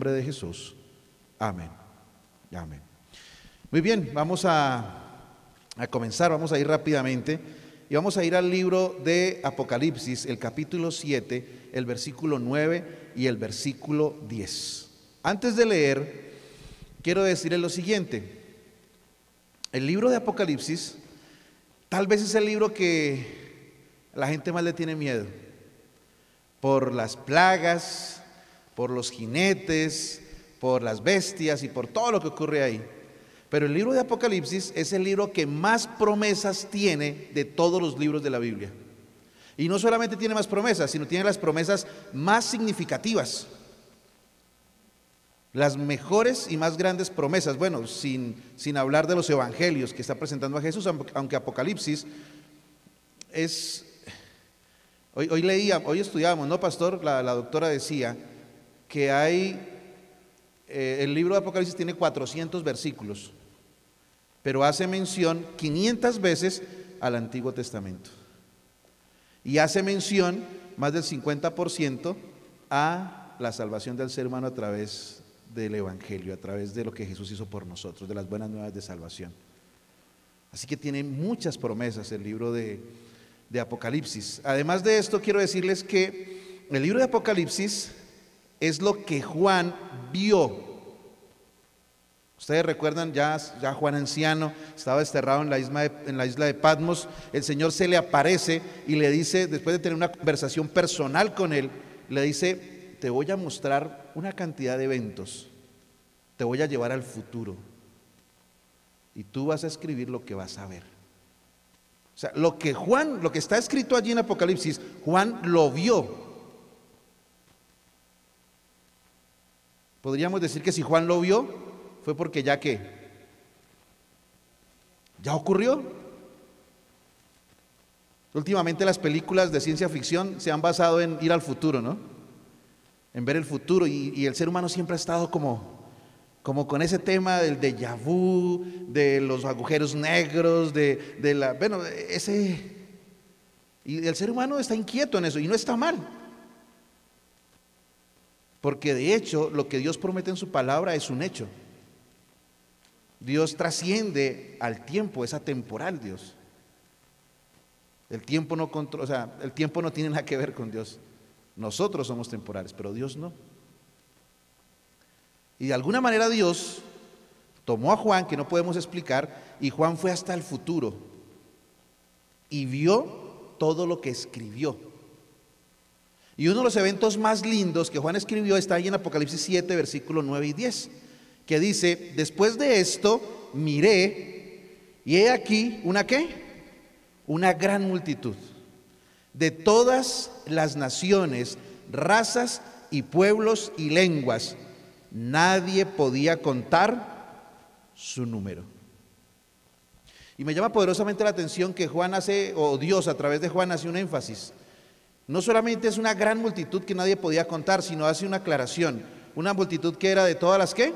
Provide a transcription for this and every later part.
nombre de Jesús. Amén. Amén. Muy bien, vamos a comenzar, vamos a ir rápidamente y vamos a ir al libro de Apocalipsis, el capítulo 7, el versículo 9 y el versículo 10. Antes de leer, quiero decirles lo siguiente. El libro de Apocalipsis tal vez es el libro que la gente más le tiene miedo, por las plagas, por los jinetes, por las bestias y por todo lo que ocurre ahí. Pero el libro de Apocalipsis es el libro que más promesas tiene de todos los libros de la Biblia. Y no solamente tiene más promesas, sino tiene las promesas más significativas. Las mejores y más grandes promesas. Bueno, sin hablar de los evangelios que está presentando a Jesús, aunque Apocalipsis es... Hoy estudiábamos, ¿no, pastor? La doctora decía que el libro de Apocalipsis tiene 400 versículos, pero hace mención 500 veces al Antiguo Testamento. Y hace mención más del 50% a la salvación del ser humano a través del Evangelio, a través de lo que Jesús hizo por nosotros, de las buenas nuevas de salvación. Así que tiene muchas promesas el libro de Apocalipsis. Además de esto, quiero decirles que el libro de Apocalipsis es lo que Juan vio. Ustedes recuerdan, ya Juan anciano estaba desterrado en la isla de Patmos. El Señor se le aparece y le dice, después de tener una conversación personal con él, le dice: te voy a mostrar una cantidad de eventos, te voy a llevar al futuro y tú vas a escribir lo que vas a ver. O sea, lo que está escrito allí en Apocalipsis, Juan lo vio. Podríamos decir que si Juan lo vio, fue porque ya ocurrió. Últimamente las películas de ciencia ficción se han basado en ir al futuro, ¿no? En ver el futuro, y el ser humano siempre ha estado como con ese tema del déjà vu, de los agujeros negros, y el ser humano está inquieto en eso, y no está mal. Porque de hecho, lo que Dios promete en su palabra es un hecho. Dios trasciende al tiempo, es atemporal Dios. El tiempo el tiempo no tiene nada que ver con Dios. Nosotros somos temporales, pero Dios no. Y de alguna manera Dios tomó a Juan, que no podemos explicar, y Juan fue hasta el futuro y vio todo lo que escribió. Y uno de los eventos más lindos que Juan escribió está ahí en Apocalipsis 7, versículos 9 y 10, que dice: después de esto miré, y he aquí, ¿una qué? Una gran multitud de todas las naciones, razas y pueblos y lenguas. Nadie podía contar su número. Y me llama poderosamente la atención que Dios a través de Juan hace un énfasis. No solamente es una gran multitud que nadie podía contar, sino hace una aclaración. Una multitud que era de todas las ¿qué?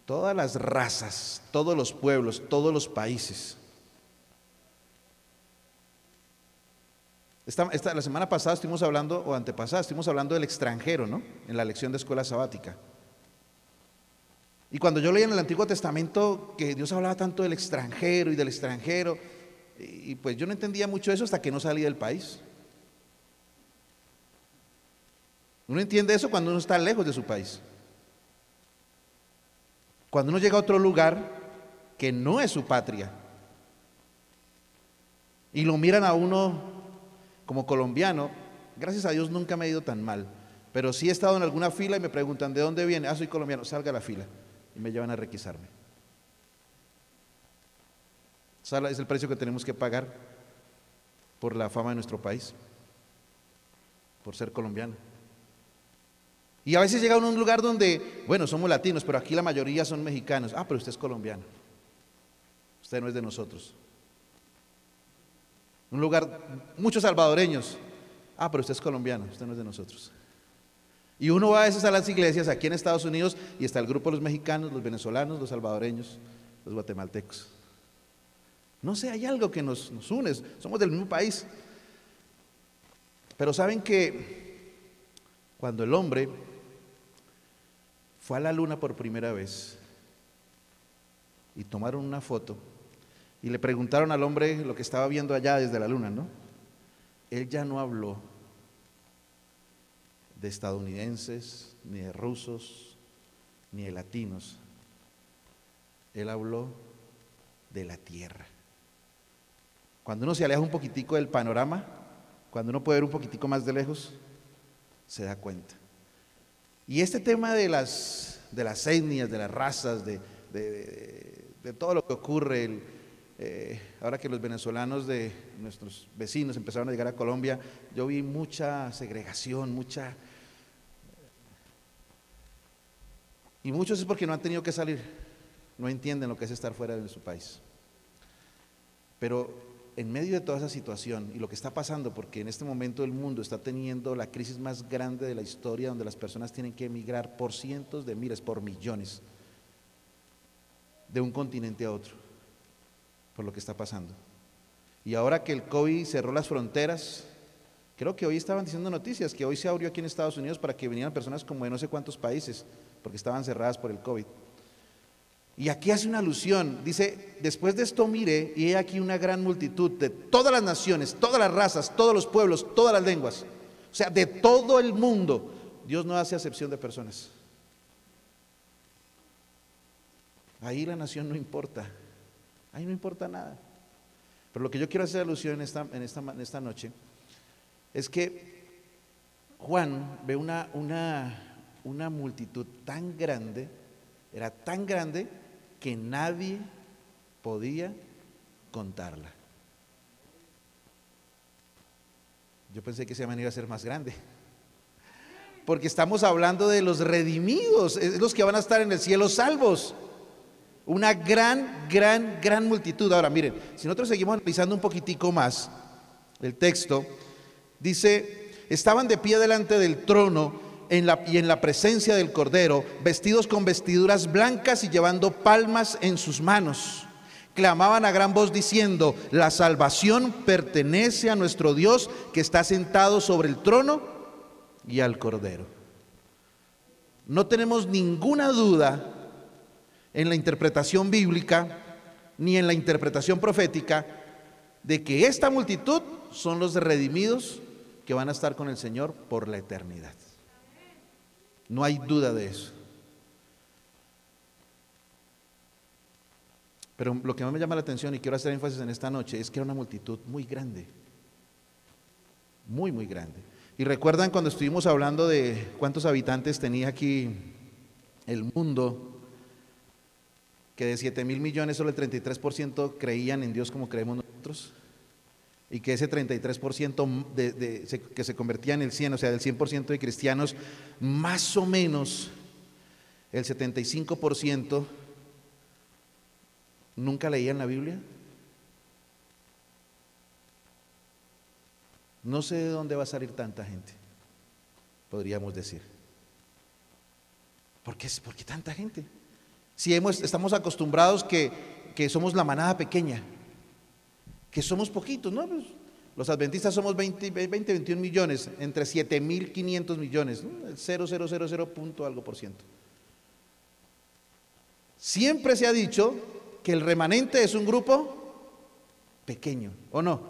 Todas las razas, todos los pueblos, todos los países. La semana pasada estuvimos hablando, o antepasada, estuvimos hablando del extranjero, ¿no? En la lección de escuela sabática. Y cuando yo leía en el Antiguo Testamento que Dios hablaba tanto del extranjero y del extranjero, y pues yo no entendía mucho eso hasta que no salí del país. Uno entiende eso cuando uno está lejos de su país. Cuando uno llega a otro lugar que no es su patria y lo miran a uno como colombiano, gracias a Dios nunca me ha ido tan mal, pero sí he estado en alguna fila y me preguntan: ¿de dónde viene? Soy colombiano. Salga a la fila, y me llevan a requisarme. Es el precio que tenemos que pagar por la fama de nuestro país, por ser colombiano. Y a veces llega uno a un lugar donde, bueno, somos latinos, pero aquí la mayoría son mexicanos. Pero usted es colombiano, usted no es de nosotros. Un lugar, muchos salvadoreños. Pero usted es colombiano, usted no es de nosotros. Y uno va a veces a las iglesias aquí en Estados Unidos y está el grupo de los mexicanos, los venezolanos, los salvadoreños, los guatemaltecos. No sé, hay algo que nos une, somos del mismo país. Pero saben que cuando el hombre fue a la luna por primera vez y tomaron una foto y le preguntaron al hombre lo que estaba viendo allá desde la luna, ¿no? Él ya no habló de estadounidenses, ni de rusos, ni de latinos. Él habló de la tierra. Cuando uno se aleja un poquitico del panorama, cuando uno puede ver un poquitico más de lejos, se da cuenta. Y este tema de las etnias, de las razas, de todo lo que ocurre, ahora que los venezolanos de nuestros vecinos empezaron a llegar a Colombia, yo vi mucha segregación, y muchos es porque no han tenido que salir, no entienden lo que es estar fuera de su país. Pero en medio de toda esa situación y lo que está pasando, porque en este momento el mundo está teniendo la crisis más grande de la historia, donde las personas tienen que emigrar por cientos de miles, por millones, de un continente a otro, por lo que está pasando. Y ahora que el COVID cerró las fronteras, creo que hoy estaban diciendo noticias, que hoy se abrió aquí en Estados Unidos para que vinieran personas como de no sé cuántos países, porque estaban cerradas por el COVID. Y aquí hace una alusión, dice, después de esto miré y he aquí una gran multitud de todas las naciones, todas las razas, todos los pueblos, todas las lenguas, o sea, de todo el mundo. Dios no hace acepción de personas. Ahí la nación no importa, ahí no importa nada. Pero lo que yo quiero hacer alusión en esta noche es que Juan ve una multitud tan grande, era tan grande que nadie podía contarla. Yo pensé que esa manera iba a ser más grande, porque estamos hablando de los redimidos, es los que van a estar en el cielo salvos. Una gran multitud. Ahora miren, si nosotros seguimos analizando un poquitico más el texto, dice, estaban de pie delante del trono y en la presencia del Cordero, vestidos con vestiduras blancas y llevando palmas en sus manos. Clamaban a gran voz diciendo, la salvación pertenece a nuestro Dios que está sentado sobre el trono y al Cordero. No tenemos ninguna duda en la interpretación bíblica ni en la interpretación profética de que esta multitud son los redimidos que van a estar con el Señor por la eternidad. No hay duda de eso. Pero lo que más me llama la atención y quiero hacer énfasis en esta noche es que era una multitud muy grande, muy grande. Y recuerdan cuando estuvimos hablando de cuántos habitantes tenía aquí el mundo, que de 7,000 millones solo el 33% creían en Dios como creemos nosotros, y que ese 33% que se convertía en el 100, o sea, del 100% de cristianos, más o menos el 75% nunca leían la Biblia. No sé de dónde va a salir tanta gente, podríamos decir. ¿Por qué tanta gente? Si estamos acostumbrados que somos la manada pequeña, que somos poquitos, ¿no? Pues los adventistas somos 21 millones, entre 7,500 millones, ¿no? El 0,000 punto algo por ciento. Siempre se ha dicho que el remanente es un grupo pequeño, ¿o no?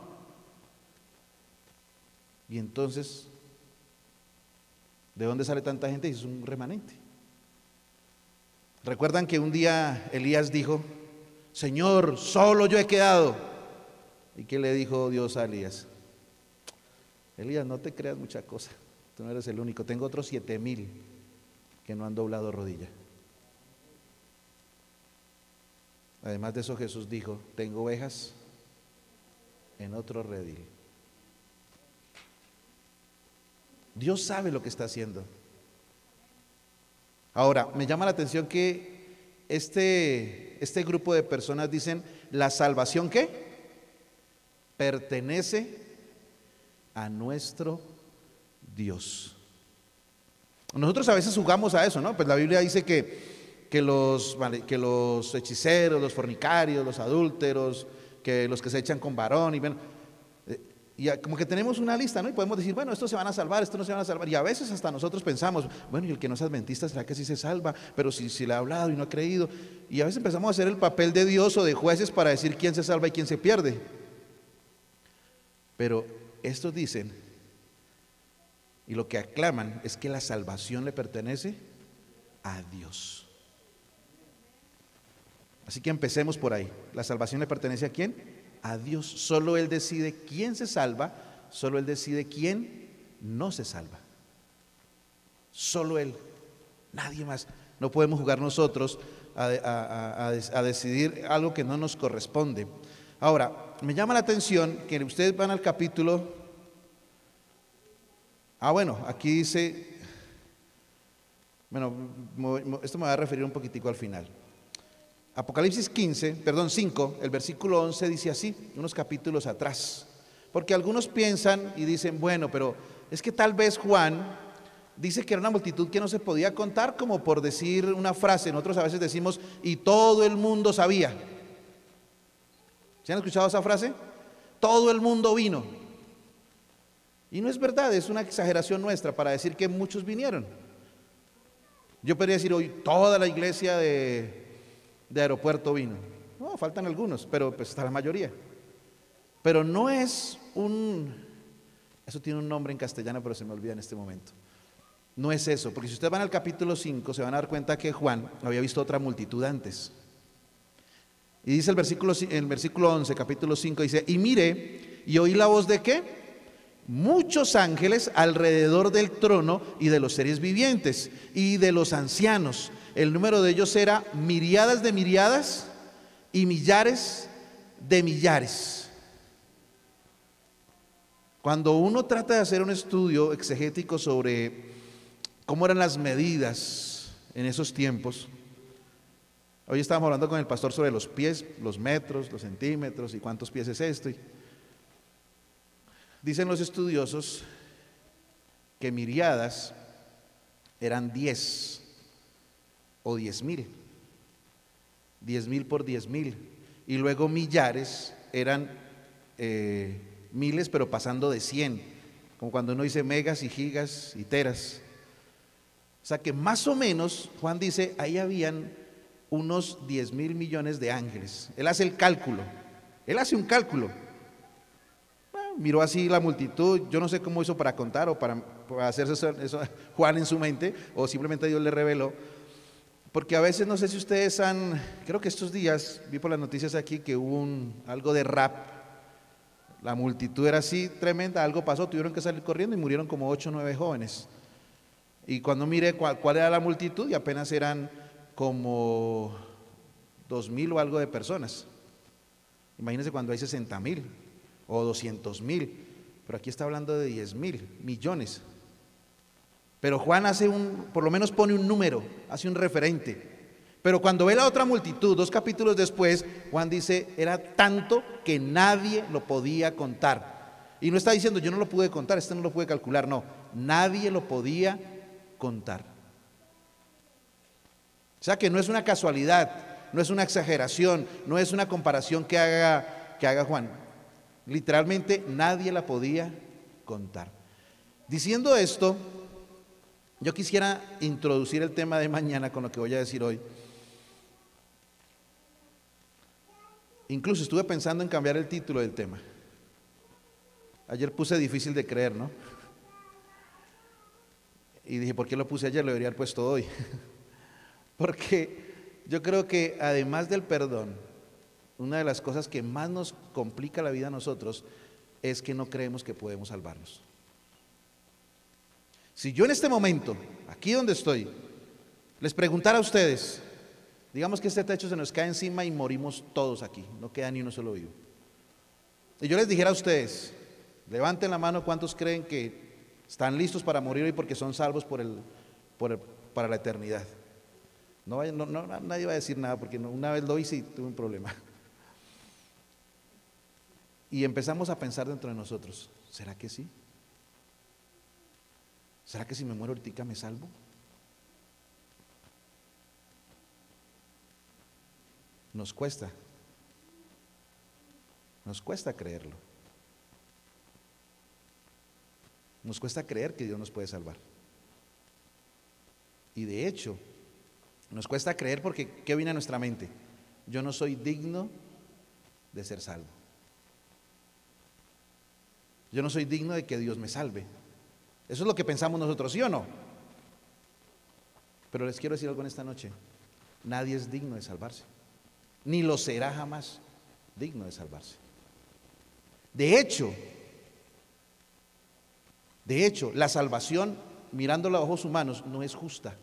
Y entonces, ¿de dónde sale tanta gente? Es un remanente. ¿Recuerdan que un día Elías dijo, Señor, solo yo he quedado? ¿Y qué le dijo Dios a Elías? Elías, no te creas mucha cosa, tú no eres el único, tengo otros 7,000 que no han doblado rodilla. Además de eso, Jesús dijo, tengo ovejas en otro redil. Dios sabe lo que está haciendo. Ahora, me llama la atención que este grupo de personas dicen, la salvación, ¿qué? Pertenece a nuestro Dios. Nosotros a veces jugamos a eso, ¿no? Pues la Biblia dice que los hechiceros, los fornicarios, los adúlteros, que los que se echan con varón, y bueno, como que tenemos una lista, ¿no? Y podemos decir, bueno, estos se van a salvar, estos no se van a salvar. Y a veces hasta nosotros pensamos, bueno, y el que no es adventista, ¿será que sí se salva? Pero si le ha hablado y no ha creído. Y a veces empezamos a hacer el papel de Dios o de jueces para decir quién se salva y quién se pierde. Pero estos dicen, y lo que aclaman es que la salvación le pertenece a Dios. Así que empecemos por ahí. ¿La salvación le pertenece a quién? A Dios. Solo Él decide quién se salva, solo Él decide quién no se salva. Solo Él, nadie más. No podemos jugar nosotros a decidir algo que no nos corresponde. Ahora, me llama la atención que ustedes van al capítulo. Bueno, aquí dice, bueno, esto me va a referir un poquitico al final. Apocalipsis 5, el versículo 11 dice así, unos capítulos atrás. Porque algunos piensan y dicen, bueno, pero es que tal vez Juan dice que era una multitud que no se podía contar, como por decir una frase. Nosotros a veces decimos, y todo el mundo sabía. ¿Se han escuchado esa frase? Todo el mundo vino. Y no es verdad, es una exageración nuestra para decir que muchos vinieron. Yo podría decir hoy, toda la iglesia de Aeropuerto vino. No, faltan algunos, pero pues está la mayoría. Pero no es eso tiene un nombre en castellano, pero se me olvida en este momento. No es eso, porque si ustedes van al capítulo 5, se van a dar cuenta que Juan había visto otra multitud antes. Y dice el versículo 11, capítulo 5, dice, y miré, y oí la voz de ¿qué? Muchos ángeles alrededor del trono y de los seres vivientes y de los ancianos. El número de ellos era miriadas de miriadas y millares de millares. Cuando uno trata de hacer un estudio exegético sobre cómo eran las medidas en esos tiempos, hoy estábamos hablando con el pastor sobre los pies, los metros, los centímetros y cuántos pies es esto. Dicen los estudiosos que miriadas eran 10 o 10,000, 10,000 por 10,000, y luego millares eran miles, pero pasando de 100, como cuando uno dice megas y gigas y teras. O sea que más o menos, Juan dice, ahí habían unos 10,000 millones de ángeles. Él hace el cálculo, él hace un cálculo. Miró así la multitud, yo no sé cómo hizo para contar o para hacerse eso Juan en su mente, o simplemente Dios le reveló. Porque a veces, no sé si ustedes creo que estos días, vi por las noticias aquí que hubo algo de rap, la multitud era así tremenda, algo pasó, tuvieron que salir corriendo y murieron como 8 o 9 jóvenes. Y cuando miré cuál era la multitud, y apenas eran como 2,000 o algo de personas. Imagínense cuando hay 60,000 o 200,000, pero aquí está hablando de 10,000 millones. Pero Juan por lo menos pone un número, hace un referente. Pero cuando ve la otra multitud, 2 capítulos después, Juan dice, era tanto que nadie lo podía contar. Y no está diciendo, yo no lo pude contar, no lo pude calcular, no, nadie lo podía contar. O sea que no es una casualidad, no es una exageración, no es una comparación que haga Juan. Literalmente nadie la podía contar. Diciendo esto, yo quisiera introducir el tema de mañana con lo que voy a decir hoy. Incluso estuve pensando en cambiar el título del tema. Ayer puse difícil de creer, ¿no? Y dije, ¿por qué lo puse ayer? Lo debería haber puesto hoy. Porque yo creo que además del perdón, una de las cosas que más nos complica la vida a nosotros es que no creemos que podemos salvarnos. Si yo en este momento, aquí donde estoy, les preguntara a ustedes, digamos que este techo se nos cae encima y morimos todos aquí, no queda ni uno solo vivo. Y yo les dijera a ustedes, levanten la mano cuántos creen que están listos para morir hoy porque son salvos para la eternidad. Nadie va a decir nada porque una vez lo hice y tuve un problema. Y empezamos a pensar dentro de nosotros, ¿será que sí? ¿Será que si me muero ahorita me salvo? Nos cuesta creerlo. Nos cuesta creer que Dios nos puede salvar. Y de hecho, nos cuesta creer porque ¿qué viene a nuestra mente? Yo no soy digno de ser salvo. Yo no soy digno de que Dios me salve. Eso es lo que pensamos nosotros, ¿sí o no? Pero les quiero decir algo en esta noche. Nadie es digno de salvarse. Ni lo será jamás digno de salvarse. De hecho, la salvación, mirándola a ojos humanos, no es justa.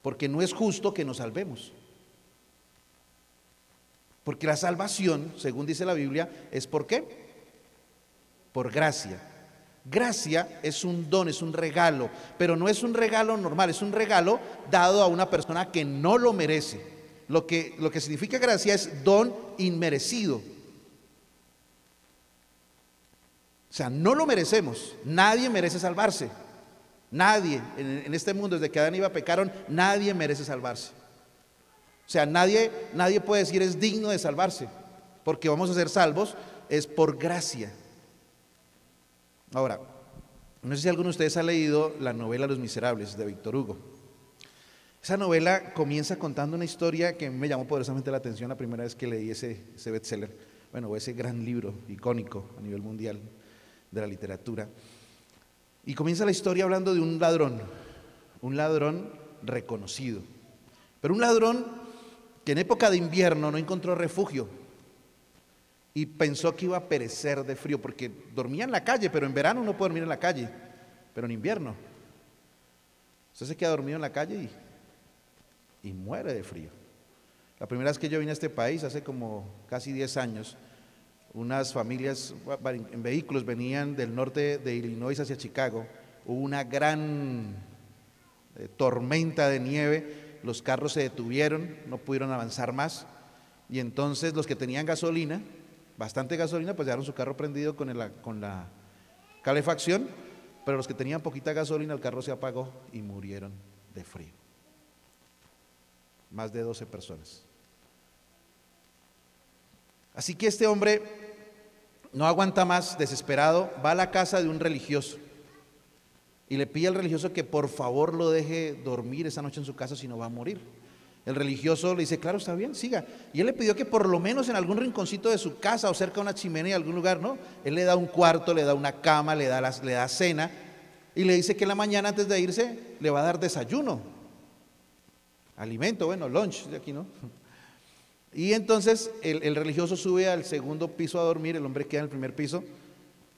Porque no es justo que nos salvemos. Porque la salvación, según dice la Biblia, es ¿por qué? Por gracia. Gracia es un don, es un regalo, pero no es un regalo normal, es un regalo dado a una persona que no lo merece. Lo que significa gracia es don inmerecido. O sea, no lo merecemos, nadie merece salvarse. Nadie en este mundo, desde que Adán y Eva pecaron, nadie merece salvarse. O sea, nadie puede decir es digno de salvarse, porque vamos a ser salvos, es por gracia. Ahora, no sé si alguno de ustedes ha leído la novela Los Miserables de Víctor Hugo. Esa novela comienza contando una historia que me llamó poderosamente la atención la primera vez que leí ese bestseller, bueno, ese gran libro icónico a nivel mundial de la literatura. Y comienza la historia hablando de un ladrón reconocido, pero un ladrón que en época de invierno no encontró refugio y pensó que iba a perecer de frío, porque dormía en la calle, pero en verano no puede dormir en la calle, pero en invierno usted se queda dormido en la calle y muere de frío. La primera vez que yo vine a este país, hace como casi 10 años, unas familias en vehículos venían del norte de Illinois hacia Chicago. Hubo una gran tormenta de nieve, los carros se detuvieron, no pudieron avanzar más, y entonces los que tenían gasolina, bastante gasolina, pues dejaron su carro prendido con la calefacción, pero los que tenían poquita gasolina, el carro se apagó y murieron de frío. Más de 12 personas. Así que este hombre no aguanta más, desesperado, va a la casa de un religioso y le pide al religioso que por favor lo deje dormir esa noche en su casa, si no va a morir. El religioso le dice, claro, está bien, siga. Y él le pidió que por lo menos en algún rinconcito de su casa o cerca de una chimenea, algún lugar, ¿no? Él le da un cuarto, le da una cama, le da cena y le dice que en la mañana antes de irse le va a dar desayuno, alimento, bueno, lunch de aquí, ¿no? Y entonces el religioso sube al segundo piso a dormir, el hombre queda en el primer piso,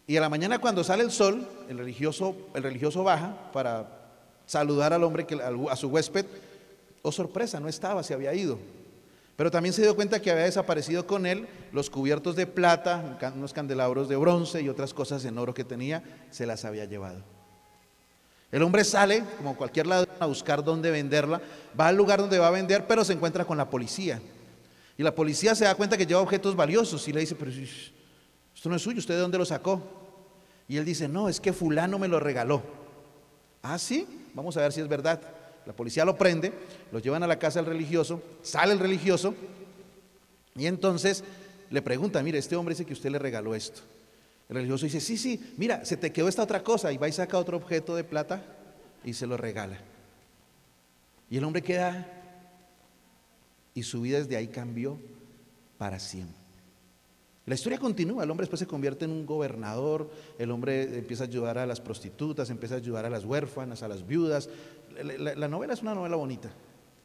y a la mañana cuando sale el sol, el religioso baja para saludar al hombre, a su huésped. Oh sorpresa, no estaba, se había ido. Pero también se dio cuenta que había desaparecido con él los cubiertos de plata, unos candelabros de bronce y otras cosas en oro que tenía, se las había llevado. El hombre sale, como cualquier ladrón, a buscar dónde venderla, va al lugar donde va a vender, pero se encuentra con la policía. Y la policía se da cuenta que lleva objetos valiosos y le dice, pero esto no es suyo, ¿usted de dónde lo sacó? Y él dice, no, es que fulano me lo regaló. Ah, ¿sí? Vamos a ver si es verdad. La policía lo prende, lo llevan a la casa del religioso, sale el religioso y entonces le pregunta, mire, este hombre dice que usted le regaló esto. El religioso dice, sí, mira, se te quedó esta otra cosa, y va y saca otro objeto de plata y se lo regala. Y el hombre queda, y su vida desde ahí cambió para siempre. La historia continúa, el hombre después se convierte en un gobernador, el hombre empieza a ayudar a las prostitutas, empieza a ayudar a las huérfanas, a las viudas. La novela es una novela bonita,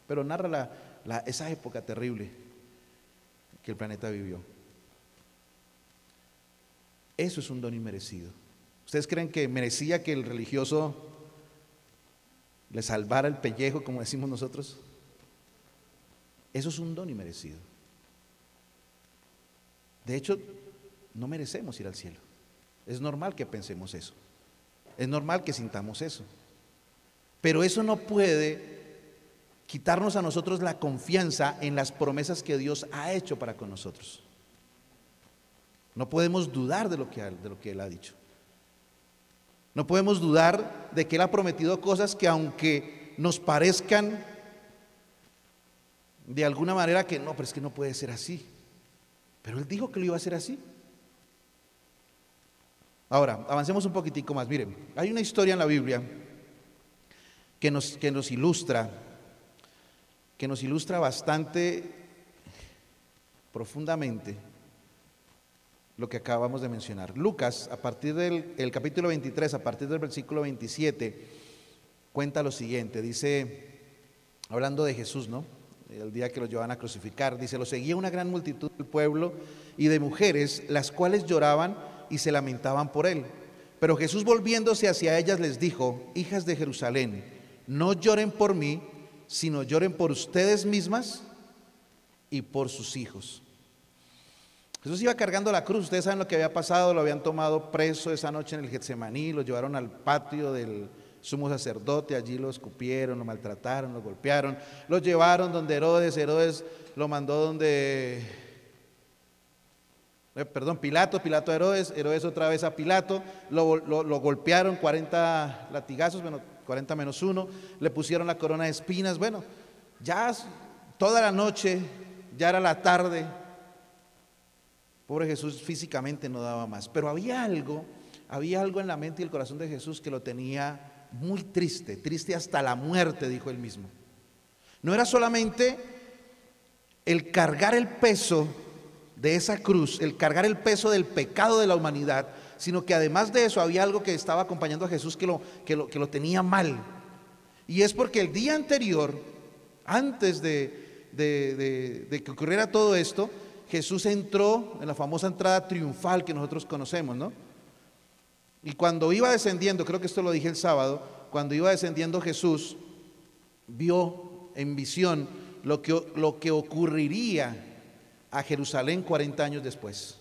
pero narra esa época terrible que el planeta vivió. Eso es un don inmerecido. ¿Ustedes creen que merecía que el religioso le salvara el pellejo, como decimos nosotros? Eso es un don inmerecido. De hecho, no merecemos ir al cielo. Es normal que pensemos eso. Es normal que sintamos eso. Pero eso no puede quitarnos a nosotros la confianza en las promesas que Dios ha hecho para con nosotros. No podemos dudar de lo que Él ha dicho. No podemos dudar de que Él ha prometido cosas que, aunque nos parezcan de alguna manera que no, pero es que no puede ser así. Pero Él dijo que lo iba a hacer así. Ahora, avancemos un poquitico más. Miren, hay una historia en la Biblia que nos ilustra bastante profundamente lo que acabamos de mencionar. Lucas, a partir del capítulo 23, a partir del versículo 27, cuenta lo siguiente. Dice, hablando de Jesús, ¿no? El día que lo llevaban a crucificar, dice: lo seguía una gran multitud del pueblo y de mujeres, las cuales lloraban y se lamentaban por él. Pero Jesús, volviéndose hacia ellas, les dijo: hijas de Jerusalén, no lloren por mí, sino lloren por ustedes mismas y por sus hijos. Jesús iba cargando la cruz. Ustedes saben lo que había pasado. Lo habían tomado preso esa noche en el Getsemaní, lo llevaron al patio del sumo sacerdote, allí lo escupieron, lo maltrataron, lo golpearon, lo llevaron donde Herodes. Herodes lo mandó donde Pilato a Herodes, Herodes otra vez a Pilato, lo golpearon 40 latigazos, bueno, 40 menos 1, le pusieron la corona de espinas. Bueno, ya toda la noche, ya era la tarde. Pobre Jesús físicamente no daba más, pero había algo en la mente y el corazón de Jesús que lo tenía muy triste, triste hasta la muerte, dijo él mismo. No era solamente el cargar el peso de esa cruz, el cargar el peso del pecado de la humanidad, sino que además de eso había algo que estaba acompañando a Jesús que lo tenía mal. Y es porque el día anterior, antes de que ocurriera todo esto, Jesús entró en la famosa entrada triunfal que nosotros conocemos, ¿no? Y cuando iba descendiendo, creo que esto lo dije el sábado, cuando iba descendiendo Jesús, vio en visión lo que ocurriría a Jerusalén 40 años después.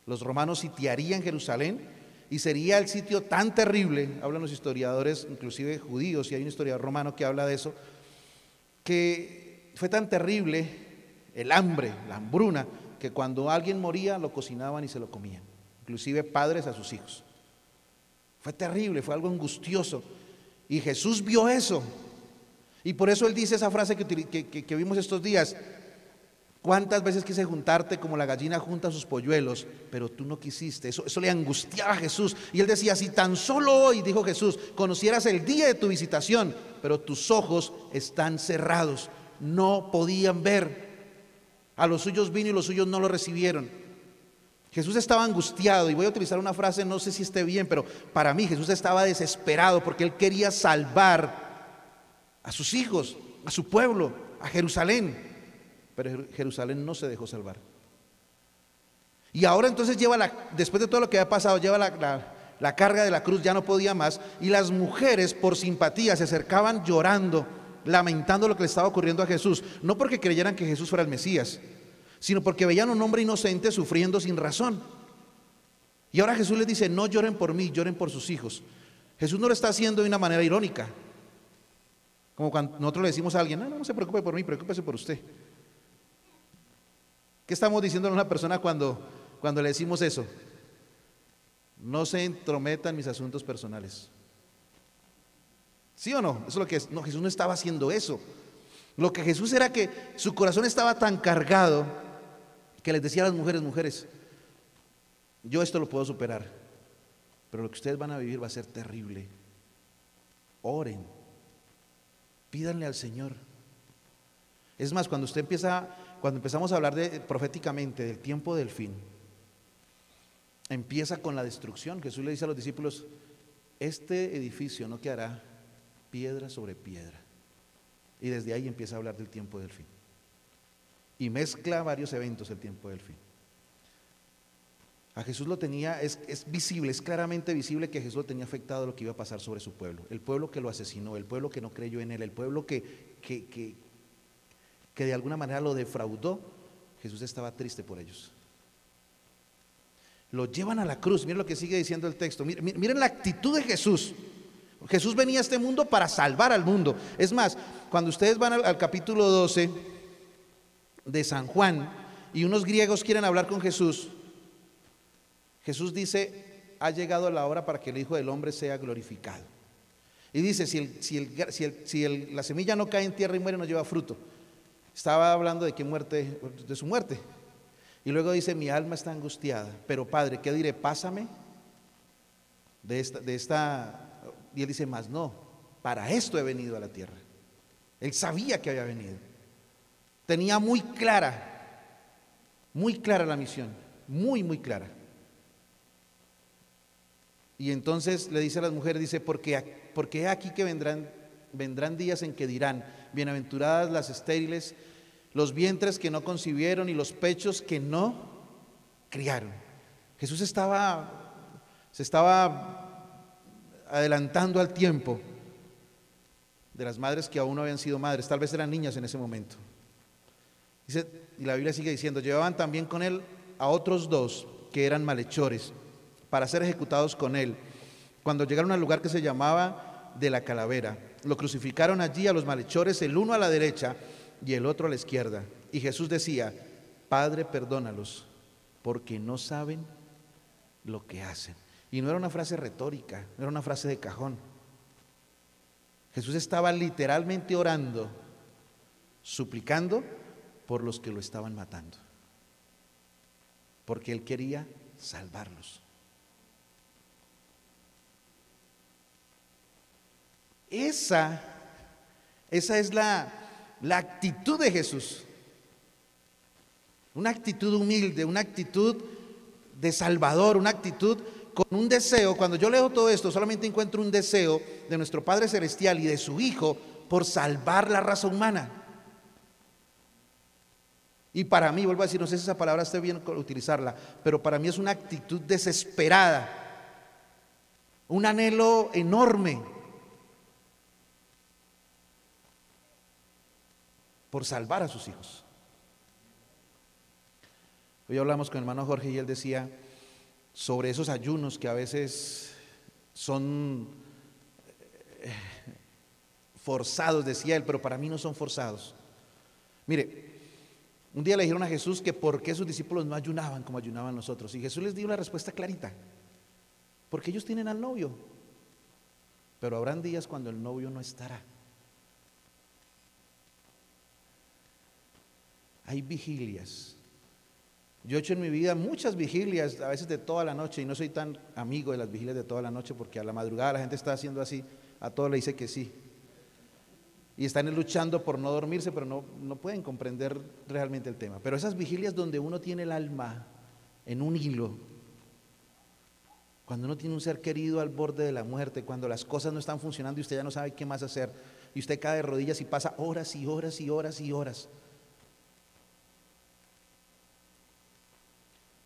Los romanos sitiarían Jerusalén y sería el sitio tan terrible, hablan los historiadores, inclusive judíos, y hay un historiador romano que habla de eso, que fue tan terrible el hambre, la hambruna, que cuando alguien moría lo cocinaban y se lo comían, inclusive padres a sus hijos. Fue terrible, fue algo angustioso. Y Jesús vio eso. Y por eso él dice esa frase que vimos estos días: cuántas veces quise juntarte como la gallina junta sus polluelos, pero tú no quisiste. Eso le angustiaba a Jesús. Y él decía: si tan solo hoy, dijo Jesús, conocieras el día de tu visitación, pero tus ojos están cerrados, no podían ver. A los suyos vino y los suyos no lo recibieron. Jesús estaba angustiado, y voy a utilizar una frase, no sé si esté bien, pero para mí Jesús estaba desesperado porque él quería salvar a sus hijos, a su pueblo, a Jerusalén. Pero Jerusalén no se dejó salvar. Y ahora entonces después de todo lo que había pasado, lleva la carga de la cruz, ya no podía más, y las mujeres por simpatía se acercaban llorando, lamentando lo que le estaba ocurriendo a Jesús, no porque creyeran que Jesús fuera el Mesías, sino porque veían a un hombre inocente sufriendo sin razón. Y ahora Jesús les dice: no lloren por mí, lloren por sus hijos. Jesús no lo está haciendo de una manera irónica, como cuando nosotros le decimos a alguien: no se preocupe por mí, preocúpese por usted. ¿Qué estamos diciendo a una persona cuando le decimos eso? No se entrometa en mis asuntos personales. ¿Sí o no? Eso es lo que es. No, Jesús no estaba haciendo eso. Lo que Jesús era que su corazón estaba tan cargado que les decía a las mujeres: yo esto lo puedo superar, pero lo que ustedes van a vivir va a ser terrible. Oren, pídanle al Señor. Es más, cuando empezamos a hablar proféticamente del tiempo del fin, empieza con la destrucción. Jesús le dice a los discípulos: este edificio no quedará piedra sobre piedra. Y desde ahí empieza a hablar del tiempo del fin. Y mezcla varios eventos del tiempo del fin. A Jesús lo tenía, es visible, es claramente visible que Jesús lo tenía afectado lo que iba a pasar sobre su pueblo. El pueblo que lo asesinó, el pueblo que no creyó en él, el pueblo que de alguna manera lo defraudó. Jesús estaba triste por ellos. Lo llevan a la cruz. Miren lo que sigue diciendo el texto. Miren la actitud de Jesús. Jesús venía a este mundo para salvar al mundo. Es más, cuando ustedes van al capítulo 12 de San Juan y unos griegos quieren hablar con Jesús, Jesús dice: ha llegado la hora para que el Hijo del Hombre sea glorificado. Y dice: si la semilla no cae en tierra y muere, no lleva fruto. Estaba hablando de qué muerte, de su muerte. Y luego dice: mi alma está angustiada, pero Padre, ¿qué diré? Pásame y él dice, más no, para esto he venido a la tierra. Él sabía que había venido. Tenía muy clara la misión, muy clara. Y entonces le dice a las mujeres, dice, porque he aquí que vendrán días en que dirán, bienaventuradas las estériles, los vientres que no concibieron y los pechos que no criaron. Jesús se estaba adelantando al tiempo de las madres que aún no habían sido madres, tal vez eran niñas en ese momento. Dice, y la Biblia sigue diciendo, llevaban también con él a otros 2 que eran malhechores para ser ejecutados con él. Cuando llegaron al lugar que se llamaba de la Calavera, lo crucificaron allí a los malhechores, el uno a la derecha y el otro a la izquierda. Y Jesús decía, Padre, perdónalos, porque no saben lo que hacen. Y no era una frase retórica, no era una frase de cajón. Jesús estaba literalmente orando, suplicando por los que lo estaban matando, porque Él quería salvarlos. Esa es la actitud de Jesús, una actitud humilde, una actitud de Salvador, una actitud con un deseo. Cuando yo leo todo esto, solamente encuentro un deseo de nuestro Padre Celestial y de su Hijo por salvar la raza humana. Y para mí, vuelvo a decir, no sé si esa palabra esté bien utilizarla, pero para mí es una actitud desesperada, un anhelo enorme por salvar a sus hijos. Hoy hablamos con el hermano Jorge y él decía sobre esos ayunos que a veces son forzados, decía él, pero para mí no son forzados. Mire, un día le dijeron a Jesús que por qué sus discípulos no ayunaban como ayunaban nosotros, y Jesús les dio una respuesta clarita: porque ellos tienen al novio, pero habrán días cuando el novio no estará. Hay vigilias. Yo he hecho en mi vida muchas vigilias, a veces de toda la noche, y no soy tan amigo de las vigilias de toda la noche, porque a la madrugada la gente está haciendo así, a todo le dice que sí, y están luchando por no dormirse, pero no pueden comprender realmente el tema. Pero esas vigilias donde uno tiene el alma en un hilo, cuando uno tiene un ser querido al borde de la muerte, cuando las cosas no están funcionando y usted ya no sabe qué más hacer, y usted cae de rodillas y pasa horas y horas y horas y horas.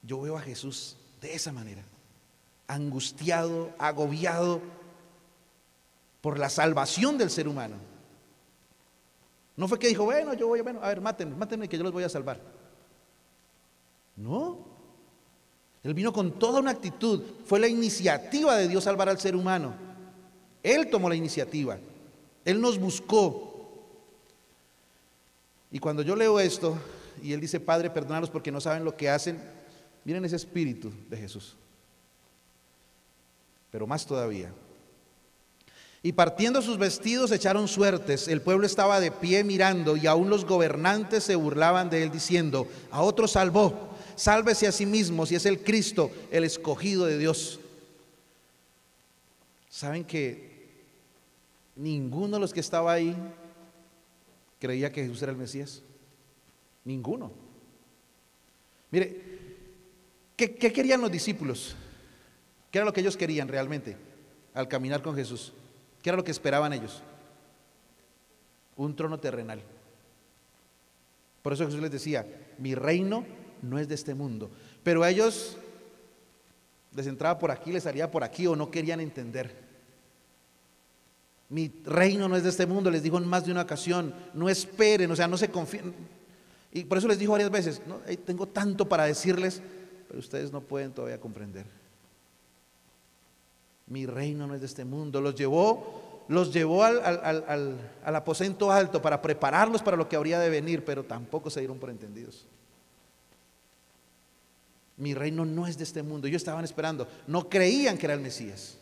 Yo veo a Jesús de esa manera, angustiado, agobiado por la salvación del ser humano. No fue que dijo, bueno, a ver, mátenme que yo los voy a salvar. No, Él vino con toda una actitud. Fue la iniciativa de Dios salvar al ser humano. Él tomó la iniciativa, Él nos buscó. Y cuando yo leo esto y Él dice, Padre, perdónalos porque no saben lo que hacen, miren ese espíritu de Jesús. Pero más todavía. Y partiendo sus vestidos echaron suertes. El pueblo estaba de pie mirando, y aún los gobernantes se burlaban de él, diciendo: a otro salvó, sálvese a sí mismo si es el Cristo, el escogido de Dios. ¿Saben que ninguno de los que estaba ahí creía que Jesús era el Mesías? Ninguno. Mire, ¿qué querían los discípulos? ¿Qué era lo que ellos querían realmente al caminar con Jesús? ¿Qué era lo que esperaban ellos? Un trono terrenal. Por eso Jesús les decía: mi reino no es de este mundo. Pero a ellos les entraba por aquí, les salía por aquí, o no querían entender. Mi reino no es de este mundo, les dijo en más de una ocasión. No esperen, o sea, no se confíen. Y por eso les dijo varias veces: no, tengo tanto para decirles, pero ustedes no pueden todavía comprender. Mi reino no es de este mundo. Los llevó al aposento alto para prepararlos para lo que habría de venir, pero tampoco se dieron por entendidos. Mi reino no es de este mundo. Ellos estaban esperando, no creían que era el Mesías.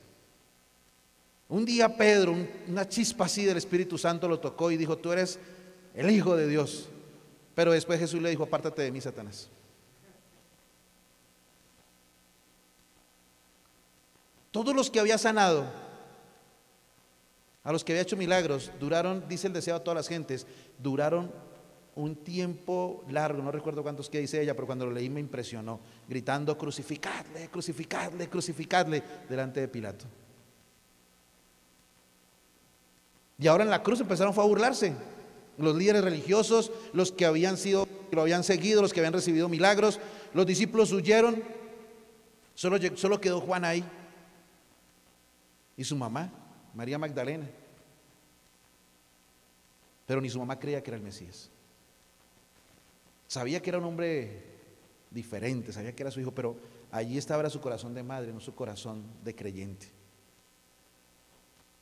Un día Pedro, una chispa así del Espíritu Santo lo tocó y dijo: tú eres el Hijo de Dios. Pero después Jesús le dijo: apártate de mí, Satanás. Todos los que había sanado, a los que había hecho milagros, duraron, dice el deseo a todas las gentes, duraron un tiempo largo, no recuerdo cuántos que dice ella, pero cuando lo leí me impresionó, gritando: crucificadle, crucificadle, crucificadle, delante de Pilato. Y ahora en la cruz empezaron a burlarse los líderes religiosos, los que lo habían seguido, los que habían recibido milagros. Los discípulos huyeron, solo quedó Juan ahí y su mamá, María Magdalena. Pero ni su mamá creía que era el Mesías. Sabía que era un hombre diferente, sabía que era su hijo, pero allí estaba su corazón de madre, no su corazón de creyente.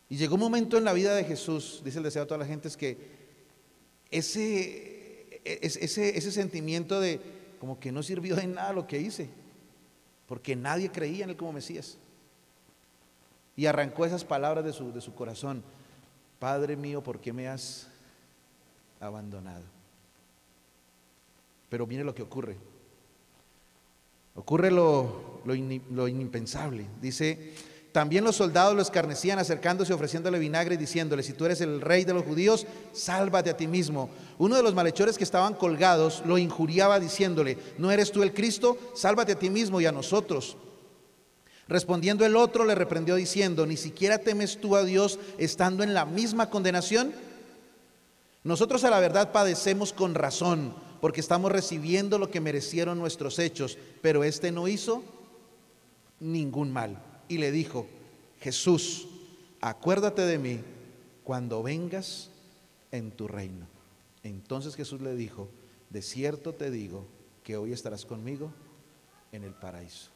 Y llegó un momento en la vida de Jesús, dice el deseo a todas las gentes, que ese sentimiento de como que no sirvió de nada lo que hice, porque nadie creía en él como Mesías. Y arrancó esas palabras de su corazón: Padre mío, ¿por qué me has abandonado? Pero mire lo que ocurre. Ocurre lo impensable. Dice: también los soldados lo escarnecían, acercándose, ofreciéndole vinagre y diciéndole: si tú eres el rey de los judíos, sálvate a ti mismo. Uno de los malhechores que estaban colgados lo injuriaba diciéndole: ¿no eres tú el Cristo? Sálvate a ti mismo y a nosotros. Respondiendo el otro le reprendió diciendo: ¿ni siquiera temes tú a Dios estando en la misma condenación? Nosotros a la verdad padecemos con razón, porque estamos recibiendo lo que merecieron nuestros hechos, pero este no hizo ningún mal. Y le dijo: Jesús, acuérdate de mí cuando vengas en tu reino. Entonces Jesús le dijo: de cierto te digo que hoy estarás conmigo en el paraíso.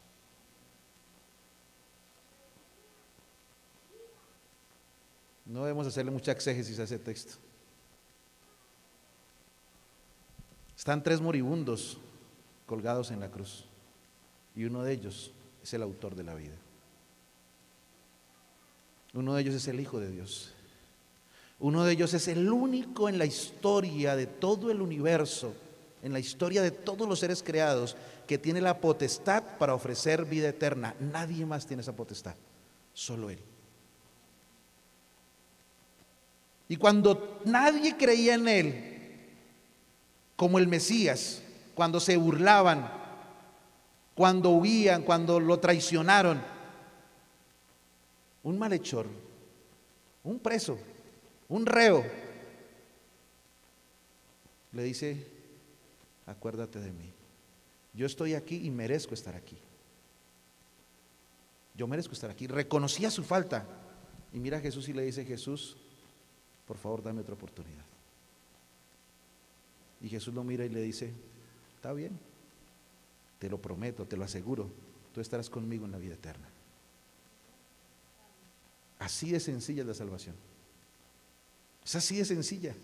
No debemos hacerle mucha exégesis a ese texto. Están 3 moribundos colgados en la cruz, y uno de ellos es el autor de la vida. Uno de ellos es el Hijo de Dios. Uno de ellos es el único en la historia de todo el universo, en la historia de todos los seres creados, que tiene la potestad para ofrecer vida eterna. Nadie más tiene esa potestad, solo Él. Y cuando nadie creía en Él como el Mesías, cuando se burlaban, cuando huían, cuando lo traicionaron, un malhechor, un preso, un reo, le dice: acuérdate de mí, yo estoy aquí y merezco estar aquí. Yo merezco estar aquí. Reconocía su falta y mira a Jesús y le dice: Jesús, por favor, dame otra oportunidad. Y Jesús lo mira y le dice: está bien, te lo prometo, te lo aseguro, tú estarás conmigo en la vida eterna. Así de sencilla es la salvación. Es así de sencilla.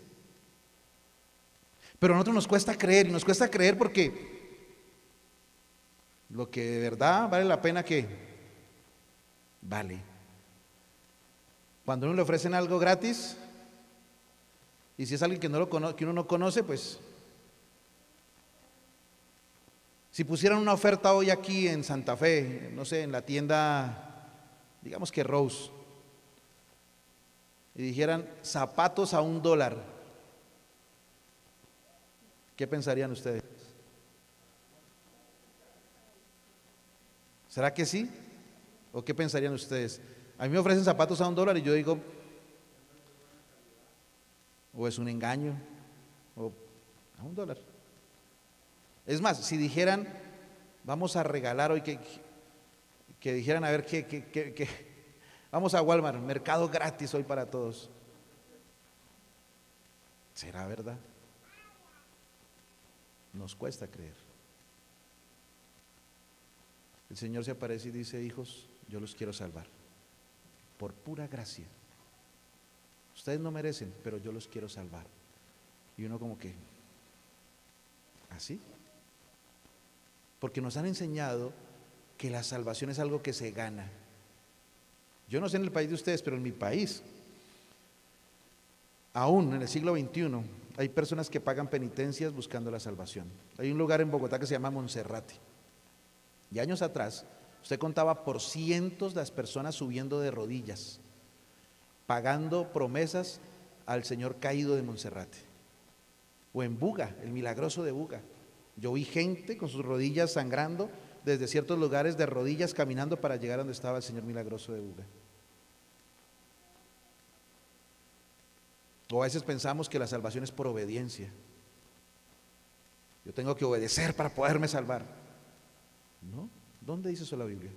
Pero a nosotros nos cuesta creer, y nos cuesta creer porque lo que de verdad vale la pena que vale. Cuando a uno le ofrecen algo gratis, y si es alguien que uno no conoce, pues si pusieran una oferta hoy aquí en Santa Fe, no sé, en la tienda, digamos que Rose, y dijeran zapatos a $1, ¿qué pensarían ustedes? ¿Será que sí? ¿O qué pensarían ustedes? A mí me ofrecen zapatos a $1 y yo digo: o es un engaño, o a $1. Es más, si dijeran: vamos a regalar hoy, que dijeran: a ver, vamos a Walmart, mercado gratis hoy para todos. ¿Será verdad? Nos cuesta creer. El Señor se aparece y dice: hijos, yo los quiero salvar por pura gracia. Ustedes no merecen, pero yo los quiero salvar. Y uno como que, ¿así? Porque nos han enseñado que la salvación es algo que se gana. Yo no sé en el país de ustedes, pero en mi país, aún en el siglo XXI, hay personas que pagan penitencias buscando la salvación. Hay un lugar en Bogotá que se llama Monserrate. Y años atrás, Usted contaba por cientos las personas subiendo de rodillas, pagando promesas al Señor caído de Monserrate. O en Buga, el milagroso de Buga. Yo vi gente con sus rodillas sangrando desde ciertos lugares de rodillas caminando para llegar a donde estaba el Señor milagroso de Buga. O a veces pensamos que la salvación es por obediencia. Yo tengo que obedecer para poderme salvar. ¿No? ¿Dónde dice eso la Biblia?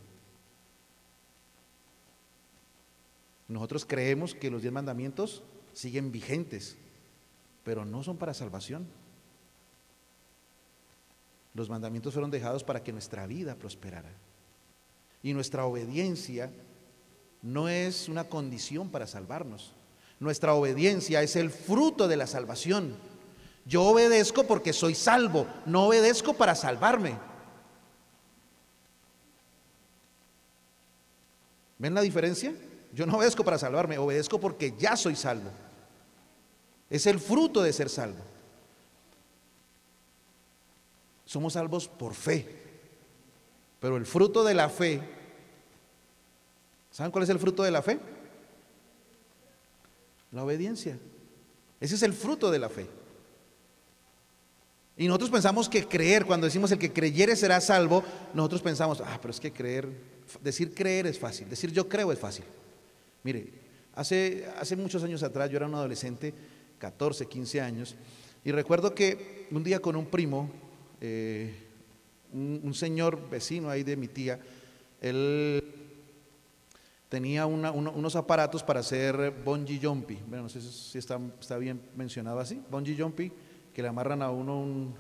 Nosotros creemos que los 10 mandamientos siguen vigentes, pero no son para salvación. Los mandamientos fueron dejados para que nuestra vida prosperara. Y nuestra obediencia no es una condición para salvarnos. Nuestra obediencia es el fruto de la salvación. Yo obedezco porque soy salvo, no obedezco para salvarme. ¿Ven la diferencia? Yo no obedezco para salvarme, obedezco porque ya soy salvo. Es el fruto de ser salvo. Somos salvos por fe, pero el fruto de la fe, ¿saben cuál es el fruto de la fe? La obediencia. Ese es el fruto de la fe. Y nosotros pensamos que creer, cuando decimos el que creyere será salvo, nosotros pensamos, pero es que decir creer es fácil, decir yo creo es fácil. Mire, hace muchos años atrás yo era un adolescente, 14, 15 años, y recuerdo que un día con un primo, un señor vecino ahí de mi tía, él tenía unos aparatos para hacer bungee jumping. Bueno, no sé si está bien mencionado así, bungee jumping, que le amarran a uno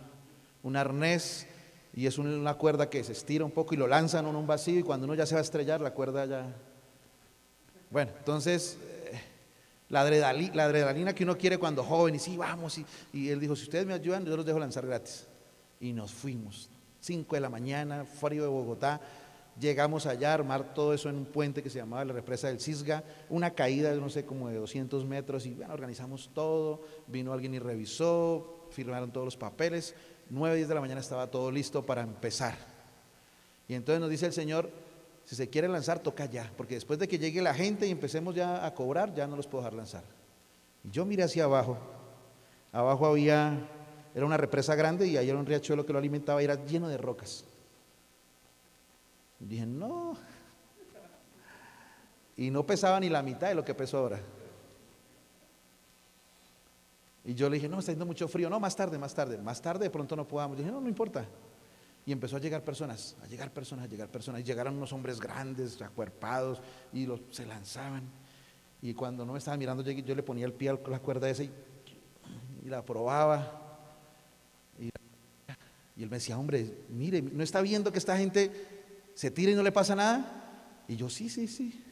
un arnés y es una cuerda que se estira un poco y lo lanzan en un vacío y cuando uno ya se va a estrellar la cuerda ya... Bueno, entonces la adrenalina que uno quiere cuando joven y sí, vamos, y él dijo, si ustedes me ayudan yo los dejo lanzar gratis. Y nos fuimos, 5 de la mañana, frío de Bogotá, llegamos allá a armar todo eso en un puente que se llamaba la represa del Cisga, una caída de no sé como de 200 metros y bueno, organizamos todo, vino alguien y revisó, firmaron todos los papeles, 9, 10 de la mañana estaba todo listo para empezar. Y entonces nos dice el Señor, si se quiere lanzar toca ya, porque después de que llegue la gente y empecemos ya a cobrar, ya no los puedo dejar lanzar. Y yo miré hacia abajo, era una represa grande y ahí era un riachuelo que lo alimentaba y era lleno de rocas. Y dije, no. Y no pesaba ni la mitad de lo que pesó ahora. Y yo le dije, no, está haciendo mucho frío. No, más tarde de pronto no podamos. Dije, no importa. Y empezó a llegar personas. Y llegaron unos hombres grandes, acuerpados, y se lanzaban. Y cuando no me estaban mirando, yo le ponía el pie a la cuerda esa y la probaba. Y él me decía, hombre, mire, ¿no está viendo que esta gente se tira y no le pasa nada? Y yo, sí.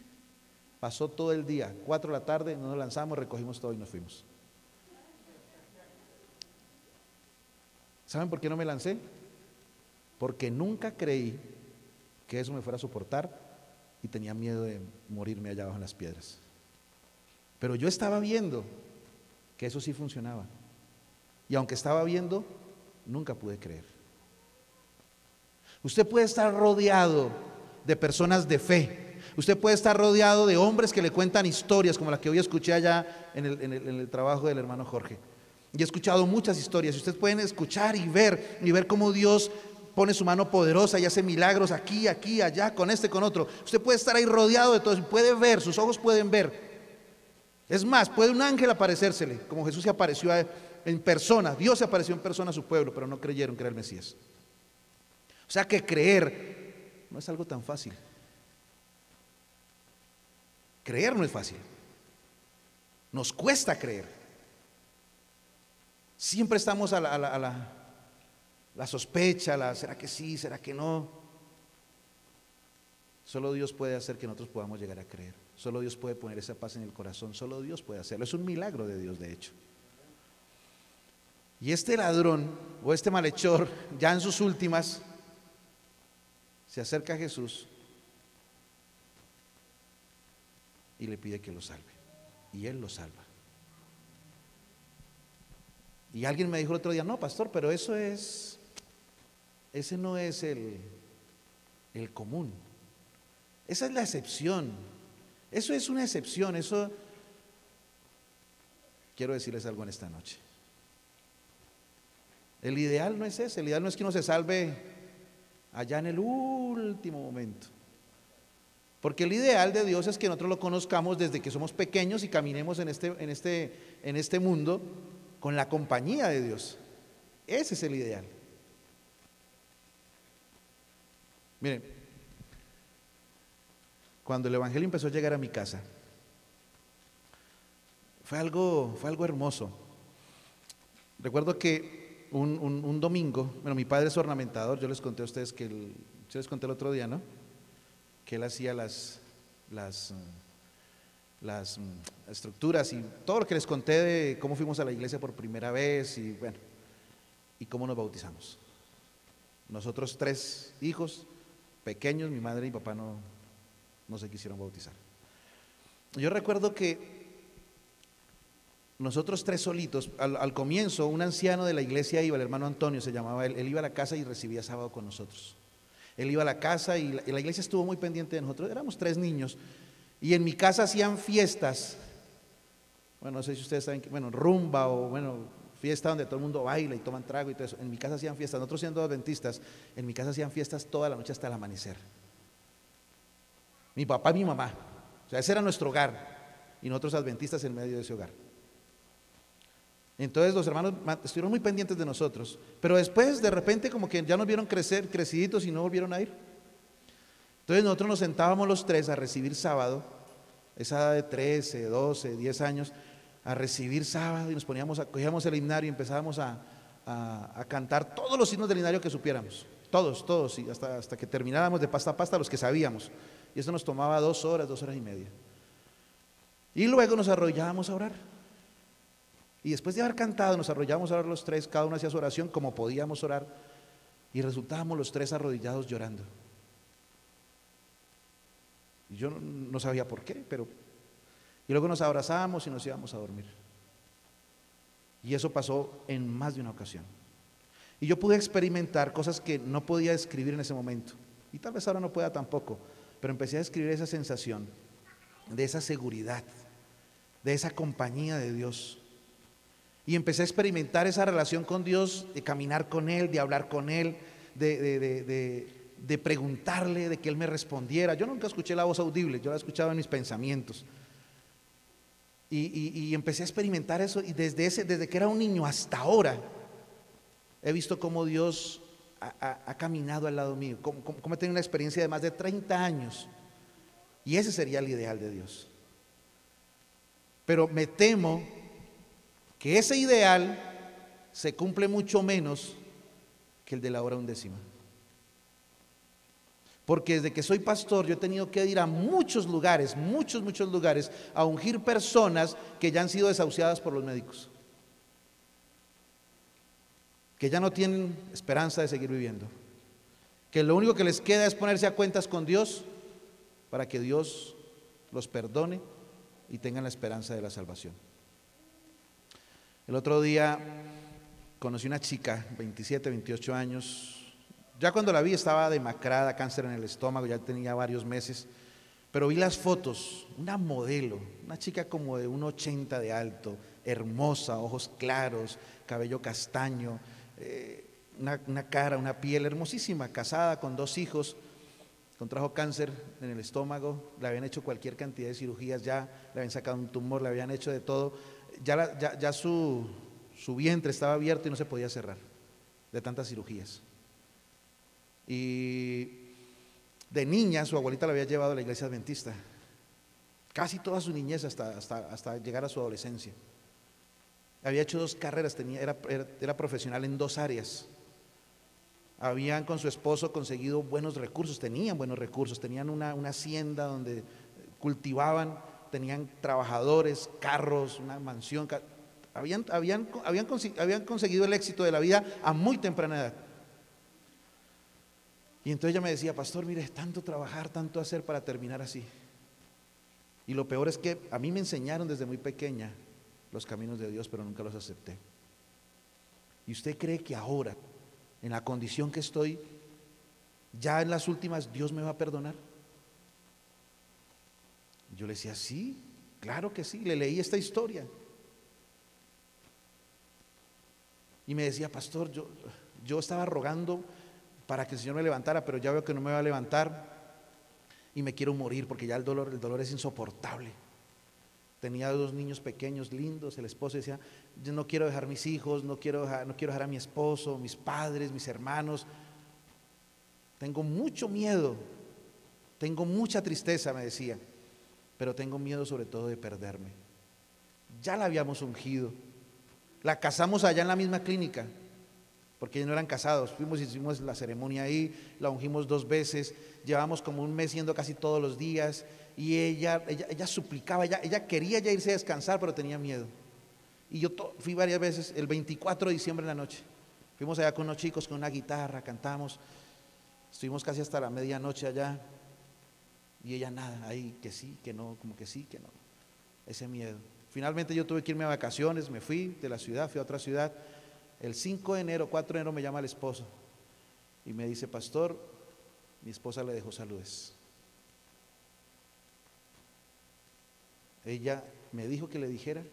Pasó todo el día, 4 de la tarde, nos lanzamos, recogimos todo y nos fuimos. ¿Saben por qué no me lancé? Porque nunca creí que eso me fuera a soportar y tenía miedo de morirme allá abajo en las piedras. Pero yo estaba viendo que eso sí funcionaba. Y aunque estaba viendo, nunca pude creer. Usted puede estar rodeado de personas de fe. Usted puede estar rodeado de hombres que le cuentan historias como la que hoy escuché allá en el trabajo del hermano Jorge. Y he escuchado muchas historias. Y ustedes pueden escuchar y ver cómo Dios pone su mano poderosa y hace milagros aquí, allá, con con otro. Usted puede estar ahí rodeado de todo eso, puede ver, sus ojos pueden ver. Es más, puede un ángel aparecérsele, como Jesús se apareció en persona. Dios se apareció en persona a su pueblo, pero no creyeron que era el Mesías. O sea que creer no es algo tan fácil. Creer no es fácil. Nos cuesta creer. Siempre estamos a la sospecha, ¿será que sí? ¿Será que no? Solo Dios puede hacer que nosotros podamos llegar a creer. Solo Dios puede poner esa paz en el corazón. Solo Dios puede hacerlo. Es un milagro de Dios, de hecho. Y este ladrón o este malhechor, ya en sus últimas, se acerca a Jesús y le pide que lo salve. Y Él lo salva. Y alguien me dijo el otro día, no, pastor, pero ese no es el común. Esa es la excepción. Eso es una excepción. Eso, quiero decirles algo en esta noche. El ideal no es ese. El ideal no es que uno se salve allá en el último momento. Porque el ideal de Dios es que nosotros lo conozcamos desde que somos pequeños y caminemos en este mundo con la compañía de Dios. Ese es el ideal. Miren, cuando el Evangelio empezó a llegar a mi casa, fue algo hermoso. Recuerdo que un domingo, bueno, mi padre es ornamentador, yo les conté a ustedes yo les conté el otro día, ¿no? Que él hacía las estructuras y todo lo que les conté de cómo fuimos a la iglesia por primera vez y bueno, y cómo nos bautizamos. Nosotros 3 hijos pequeños, mi madre y mi papá no se quisieron bautizar. Yo recuerdo que nosotros 3 solitos, al comienzo, un anciano de la iglesia iba, el hermano Antonio se llamaba, él iba a la casa y recibía sábado con nosotros. Él iba a la casa y la iglesia estuvo muy pendiente de nosotros, éramos 3 niños, y en mi casa hacían fiestas, bueno, no sé si ustedes saben, bueno, rumba o bueno, fiesta donde todo el mundo baila y toman trago y todo eso. En mi casa hacían fiestas, nosotros siendo adventistas, en mi casa hacían fiestas toda la noche hasta el amanecer. Mi papá y mi mamá, o sea, ese era nuestro hogar, y nosotros adventistas en medio de ese hogar. Entonces los hermanos estuvieron muy pendientes de nosotros, pero después de repente como que ya nos vieron crecer, creciditos y no volvieron a ir. Entonces nosotros nos sentábamos los 3 a recibir sábado, esa edad de 13, 12, 10 años, a recibir sábado y nos cogíamos el himnario y empezábamos a cantar todos los himnos del himnario que supiéramos, todos, y hasta que termináramos de pasta a pasta los que sabíamos. Y eso nos tomaba 2 horas, 2 horas y media. Y luego nos arrodillábamos a orar. Y después de haber cantado, nos arrodillábamos a orar los 3, cada uno hacía su oración como podíamos orar, y resultábamos los 3 arrodillados llorando. Y yo no sabía por qué, y luego nos abrazábamos y nos íbamos a dormir. Y eso pasó en más de una ocasión. Y yo pude experimentar cosas que no podía describir en ese momento, y tal vez ahora no pueda tampoco, pero empecé a describir esa sensación de esa seguridad, de esa compañía de Dios. Y empecé a experimentar esa relación con Dios, de caminar con Él, de hablar con Él, de preguntarle, de que Él me respondiera. Yo nunca escuché la voz audible, yo la escuchaba en mis pensamientos. Y empecé a experimentar eso, y desde que era un niño hasta ahora, he visto cómo Dios ha caminado al lado mío, cómo he tenido una experiencia de más de 30 años. Y ese sería el ideal de Dios. Pero me temo que ese ideal se cumple mucho menos que el de la hora undécima. Porque desde que soy pastor yo he tenido que ir a muchos lugares, muchos lugares, a ungir personas que ya han sido desahuciadas por los médicos, que ya no tienen esperanza de seguir viviendo, que lo único que les queda es ponerse a cuentas con Dios para que Dios los perdone y tengan la esperanza de la salvación. El otro día conocí una chica, 27, 28 años. Ya cuando la vi estaba demacrada, cáncer en el estómago, ya tenía varios meses. Pero vi las fotos, una modelo, una chica como de 1,80 de alto, hermosa, ojos claros, cabello castaño, una cara, una piel hermosísima, casada con 2 hijos, contrajo cáncer en el estómago, le habían hecho cualquier cantidad de cirugías ya, le habían sacado un tumor, le habían hecho de todo. Ya su vientre estaba abierto y no se podía cerrar de tantas cirugías. Y de niña su abuelita la había llevado a la iglesia adventista, casi toda su niñez hasta llegar a su adolescencia. Había hecho 2 carreras, era profesional en 2 áreas. Habían con su esposo conseguido buenos recursos, tenían buenos recursos, tenían una hacienda donde cultivaban, tenían trabajadores, carros, una mansión. Habían conseguido el éxito de la vida a muy temprana edad. Y entonces ella me decía: pastor, mire, tanto trabajar, tanto hacer para terminar así. Y lo peor es que a mí me enseñaron desde muy pequeña los caminos de Dios, pero nunca los acepté. ¿Y usted cree que ahora, en la condición que estoy, ya en las últimas, Dios me va a perdonar? Yo le decía, sí, claro que sí, le leí esta historia. Y me decía, pastor, yo estaba rogando para que el Señor me levantara, pero ya veo que no me va a levantar y me quiero morir porque ya el dolor es insoportable. Tenía 2 niños pequeños, lindos. El esposo decía, yo no quiero dejar mis hijos, no quiero dejar a mi esposo, mis padres, mis hermanos. Tengo mucho miedo, tengo mucha tristeza, me decía, pero tengo miedo sobre todo de perderme. Ya la habíamos ungido, la casamos allá en la misma clínica, porque ellos no eran casados. Fuimos y hicimos la ceremonia ahí, la ungimos 2 veces, llevamos como 1 mes yendo casi todos los días, y ella suplicaba, ella quería ya irse a descansar, pero tenía miedo. Y yo fui varias veces, el 24 de diciembre en la noche, fuimos allá con unos chicos con una guitarra, cantamos, estuvimos casi hasta la medianoche allá, y ella nada, ahí que sí, que no, como que sí, que no, ese miedo. Finalmente yo tuve que irme a vacaciones, me fui de la ciudad, fui a otra ciudad. El 5 de enero, 4 de enero me llama el esposo y me dice, pastor, mi esposa le dejó saludes. Ella me dijo que le dijera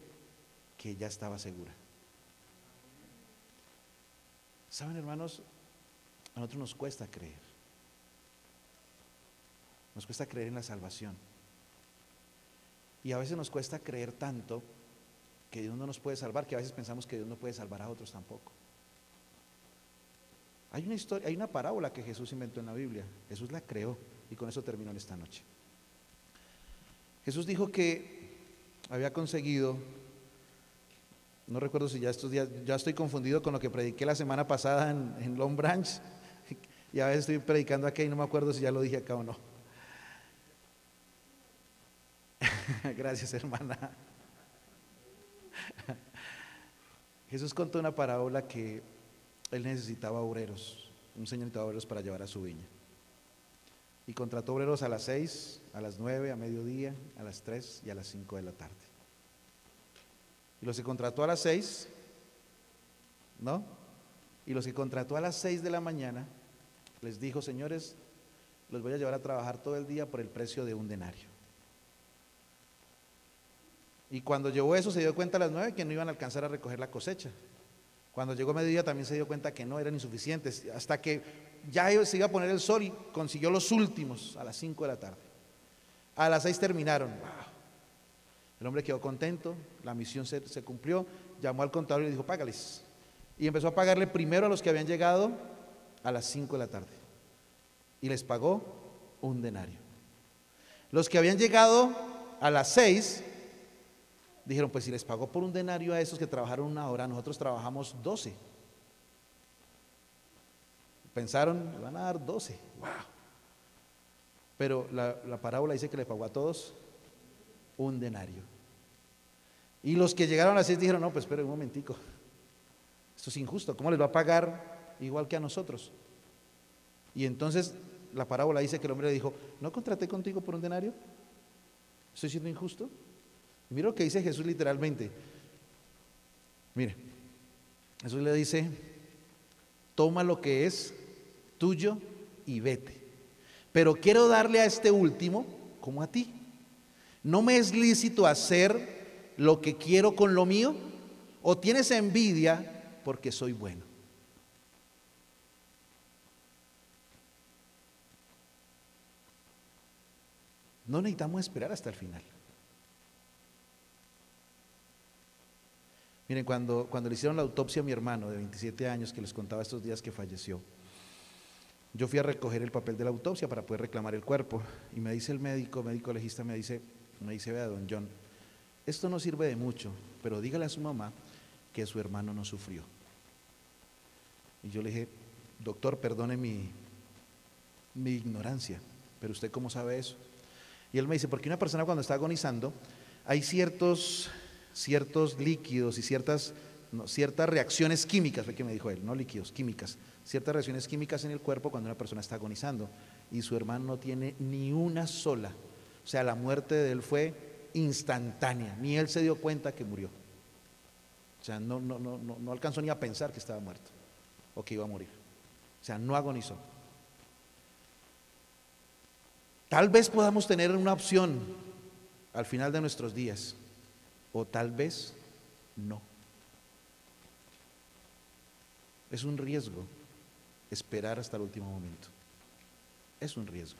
que ya estaba segura. ¿Saben, hermanos? A nosotros nos cuesta creer. Nos cuesta creer en la salvación. Y a veces nos cuesta creer tanto que Dios no nos puede salvar, que a veces pensamos que Dios no puede salvar a otros tampoco. Hay una historia, hay una parábola que Jesús inventó en la Biblia. Jesús la creó y con eso terminó en esta noche. Jesús dijo que había conseguido, no recuerdo si ya estos días, ya estoy confundido con lo que prediqué la semana pasada en Long Branch, y a veces estoy predicando aquí y no me acuerdo si ya lo dije acá o no. Gracias, hermana. Jesús contó una parábola que él necesitaba obreros, un señor necesitaba obreros para llevar a su viña. Y contrató obreros a las 6, a las 9, a mediodía, a las 3 y a las 5 de la tarde. Y los que contrató a las 6, ¿no? Y los que contrató a las 6 de la mañana, les dijo, señores, los voy a llevar a trabajar todo el día por el precio de 1 denario. Y cuando llegó eso se dio cuenta a las 9 que no iban a alcanzar a recoger la cosecha. Cuando llegó mediodía también se dio cuenta que no, eran insuficientes, hasta que ya se iba a poner el sol y consiguió los últimos a las 5 de la tarde. A las 6 terminaron. ¡Wow! El hombre quedó contento, la misión se cumplió, llamó al contador y le dijo, págales. Y empezó a pagarle primero a los que habían llegado a las 5 de la tarde. Y les pagó 1 denario. Los que habían llegado a las 6 dijeron, pues si les pagó por 1 denario a esos que trabajaron 1 hora, nosotros trabajamos 12. Pensaron, le van a dar 12. ¡Wow! Pero la parábola dice que le pagó a todos 1 denario. Y los que llegaron a las 6 dijeron, no, pues espera un momentico, esto es injusto, ¿cómo les va a pagar igual que a nosotros? Y entonces la parábola dice que el hombre le dijo, ¿no contraté contigo por 1 denario? ¿Estoy siendo injusto? Mira lo que dice Jesús literalmente. Mire, Jesús le dice, toma lo que es tuyo y vete. Pero quiero darle a este último como a ti. ¿No me es lícito hacer lo que quiero con lo mío? ¿O tienes envidia porque soy bueno? No necesitamos esperar hasta el final. Miren, cuando le hicieron la autopsia a mi hermano de 27 años, que les contaba estos días que falleció, yo fui a recoger el papel de la autopsia para poder reclamar el cuerpo, y me dice el médico legista, me dice, vea, don John, esto no sirve de mucho, pero dígale a su mamá que su hermano no sufrió. Y yo le dije, doctor, perdone mi ignorancia, pero ¿usted cómo sabe eso? Y él me dice, porque una persona cuando está agonizando, hay ciertos líquidos y ciertas reacciones químicas, fue que me dijo él, no líquidos, químicas, ciertas reacciones químicas en el cuerpo cuando una persona está agonizando, y su hermano no tiene ni una sola. O sea, la muerte de él fue instantánea, ni él se dio cuenta que murió. O sea, no alcanzó ni a pensar que estaba muerto o que iba a morir. O sea, no agonizó. Tal vez podamos tener una opción al final de nuestros días, o tal vez no. Es un riesgo esperar hasta el último momento. Es un riesgo.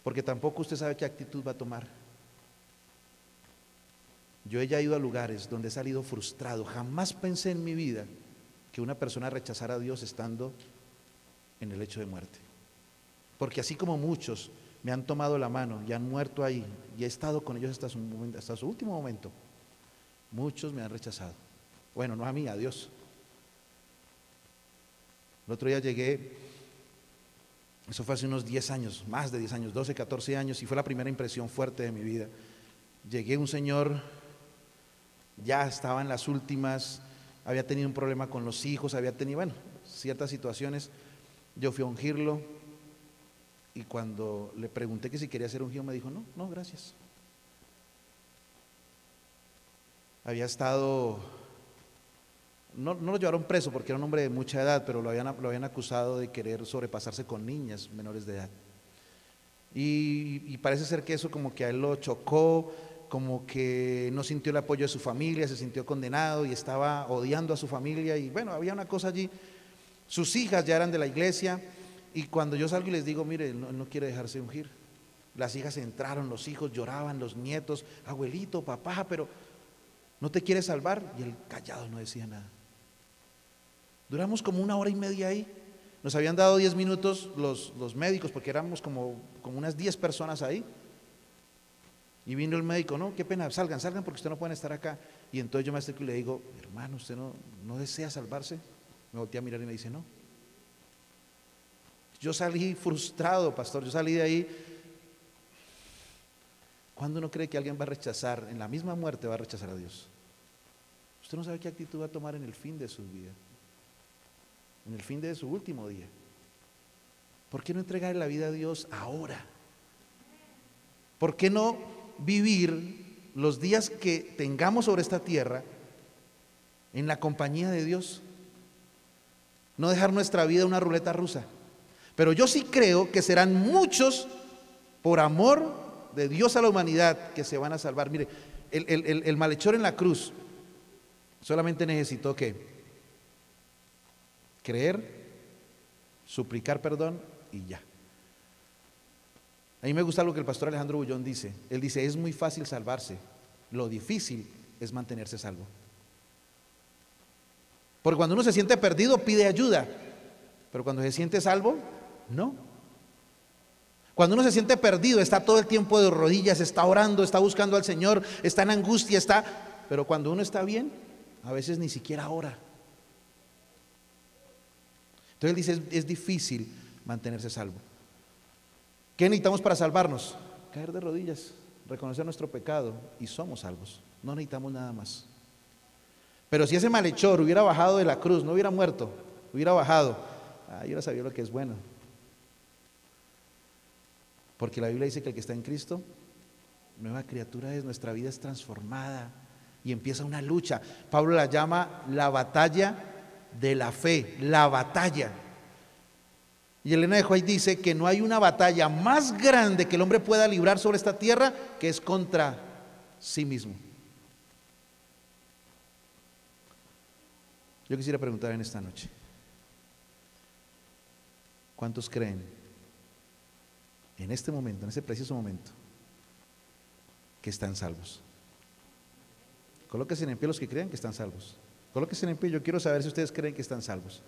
Porque tampoco usted sabe qué actitud va a tomar. Yo he ya ido a lugares donde he salido frustrado. Jamás pensé en mi vida que una persona rechazara a Dios estando en el lecho de muerte. Porque así como muchos me han tomado la mano y han muerto ahí, y he estado con ellos hasta su último momento, muchos me han rechazado. Bueno, no a mí, a Dios. El otro día llegué, eso fue hace unos 10 años, más de 10 años, 12, 14 años, y fue la primera impresión fuerte de mi vida. Llegué, un señor ya estaba en las últimas, había tenido un problema con los hijos, había tenido, bueno, ciertas situaciones. Yo fui a ungirlo, y cuando le pregunté que si quería ser ungido, me dijo, no, no, gracias. Había estado, no lo llevaron preso porque era un hombre de mucha edad, pero lo habían acusado de querer sobrepasarse con niñas menores de edad. Y parece ser que eso como que a él lo chocó, como que no sintió el apoyo de su familia, se sintió condenado y estaba odiando a su familia, y bueno, había una cosa allí. Sus hijas ya eran de la iglesia, y cuando yo salgo y les digo, mire, él no quiere dejarse ungir. Las hijas entraron, los hijos lloraban, los nietos, abuelito, papá, pero ¿no te quieres salvar? Y él callado, no decía nada. Duramos como 1 hora y media ahí. Nos habían dado 10 minutos los médicos, porque éramos como unas 10 personas ahí. Y vino el médico, no, qué pena, salgan porque ustedes no pueden estar acá. Y entonces yo me acerco y le digo, hermano, ¿usted no desea salvarse? Me volteé a mirar y me dice, no. Yo salí frustrado, pastor, yo salí de ahí. ¿Cuándo uno cree que alguien va a rechazar, en la misma muerte va a rechazar a Dios? Usted no sabe qué actitud va a tomar en el fin de su vida, en el fin de su último día. ¿Por qué no entregar la vida a Dios ahora? ¿Por qué no vivir los días que tengamos sobre esta tierra en la compañía de Dios? No dejar nuestra vida una ruleta rusa. Pero yo sí creo que serán muchos, por amor de Dios a la humanidad, que se van a salvar. Mire, el malhechor en la cruz solamente necesitó ¿qué? Creer, suplicar perdón y ya. A mí me gusta lo que el pastor Alejandro Bullón dice. Él dice, es muy fácil salvarse, lo difícil es mantenerse salvo. Porque cuando uno se siente perdido pide ayuda, pero cuando se siente salvo, no. Cuando uno se siente perdido, está todo el tiempo de rodillas, está orando, está buscando al Señor, está en angustia, pero cuando uno está bien, a veces ni siquiera ora. Entonces él dice, es difícil mantenerse salvo. ¿Qué necesitamos para salvarnos? Caer de rodillas, reconocer nuestro pecado y somos salvos. No necesitamos nada más. Pero si ese malhechor hubiera bajado de la cruz, no hubiera muerto, hubiera bajado, yo hubiera sabido lo que es bueno. Porque la Biblia dice que el que está en Cristo, nueva criatura es, nuestra vida es transformada y empieza una lucha. Pablo la llama la batalla de la fe, la batalla. Y Elena de White dice que no hay una batalla más grande que el hombre pueda librar sobre esta tierra que es contra sí mismo. Yo quisiera preguntar en esta noche, ¿cuántos creen en este momento, en este preciso momento, que están salvos? Colóquense en pie los que crean que están salvos. Colóquense en pie, yo quiero saber si ustedes creen que están salvos.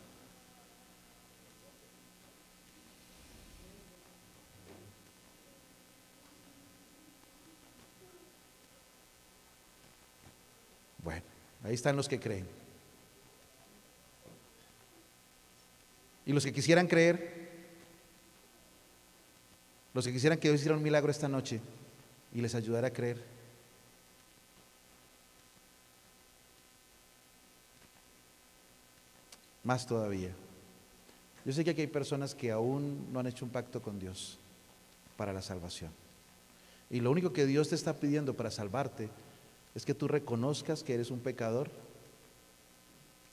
Bueno, ahí están los que creen. Y los que quisieran creer, los que quisieran que Dios hiciera un milagro esta noche y les ayudara a creer. Más todavía. Yo sé que aquí hay personas que aún no han hecho un pacto con Dios para la salvación. Y lo único que Dios te está pidiendo para salvarte es que tú reconozcas que eres un pecador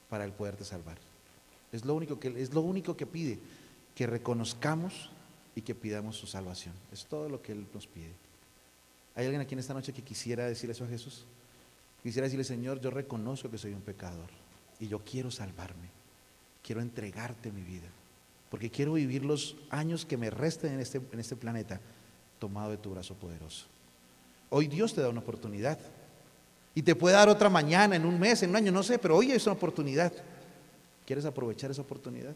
para Él poderte salvar. Es lo único que pide, que reconozcamos y que pidamos su salvación. Es todo lo que Él nos pide. ¿Hay alguien aquí en esta noche que quisiera decirle eso a Jesús? Quisiera decirle: Señor, yo reconozco que soy un pecador y yo quiero salvarme, quiero entregarte mi vida, porque quiero vivir los años que me resten en este planeta tomado de tu brazo poderoso. Hoy Dios te da una oportunidad y te puede dar otra mañana, en un mes, en un año, no sé, pero hoy es una oportunidad. ¿Quieres aprovechar esa oportunidad?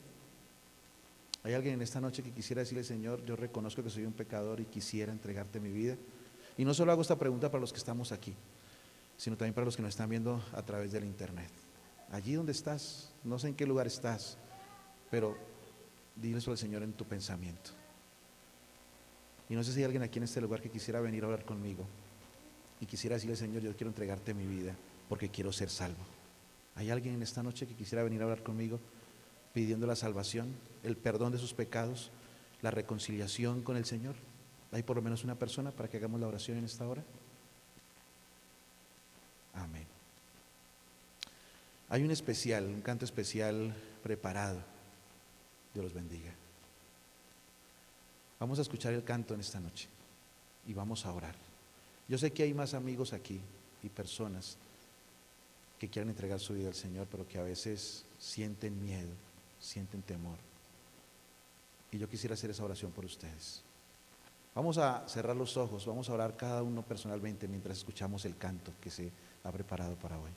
¿Hay alguien en esta noche que quisiera decirle: Señor, yo reconozco que soy un pecador y quisiera entregarte mi vida? Y no solo hago esta pregunta para los que estamos aquí, sino también para los que nos están viendo a través del internet. Allí donde estás, no sé en qué lugar estás, pero dile eso al Señor en tu pensamiento. Y no sé si hay alguien aquí en este lugar que quisiera venir a hablar conmigo y quisiera decirle: Señor, yo quiero entregarte mi vida porque quiero ser salvo. ¿Hay alguien en esta noche que quisiera venir a hablar conmigo pidiendo la salvación, el perdón de sus pecados, la reconciliación con el Señor? ¿Hay por lo menos una persona para que hagamos la oración en esta hora? Amén. Hay un canto especial preparado. Dios los bendiga. Vamos a escuchar el canto en esta noche y vamos a orar. Yo sé que hay más amigos aquí y personas que quieren entregar su vida al Señor, pero que a veces sienten miedo, sienten temor. Y yo quisiera hacer esa oración por ustedes. Vamos a cerrar los ojos, vamos a orar cada uno personalmente mientras escuchamos el canto que se ha preparado para hoy.